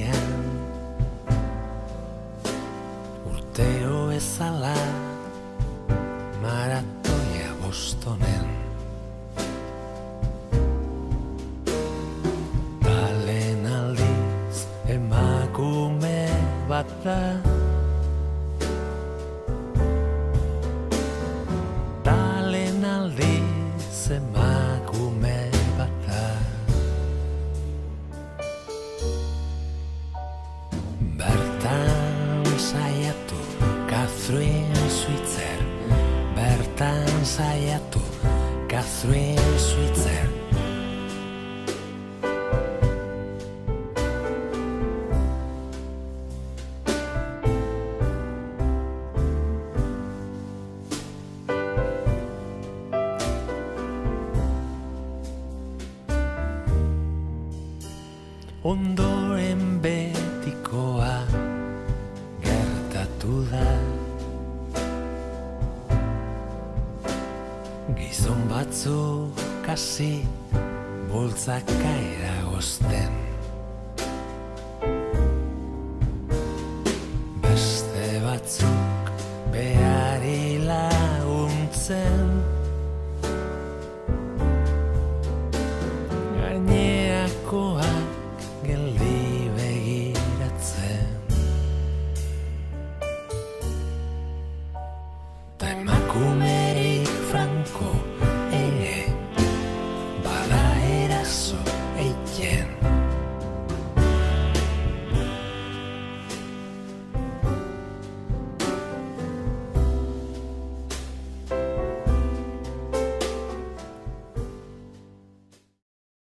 atarian urtero ezala maratoia Bostonen. Talen aldiz emakume bat da, talen aldiz emakume bat da. Bertan saiatu Catherine Switzer, bertan saiatu Catherine Switzer. Ondoren betikoa gertatu da, gizon batzuk hasi bultzaka eragozten.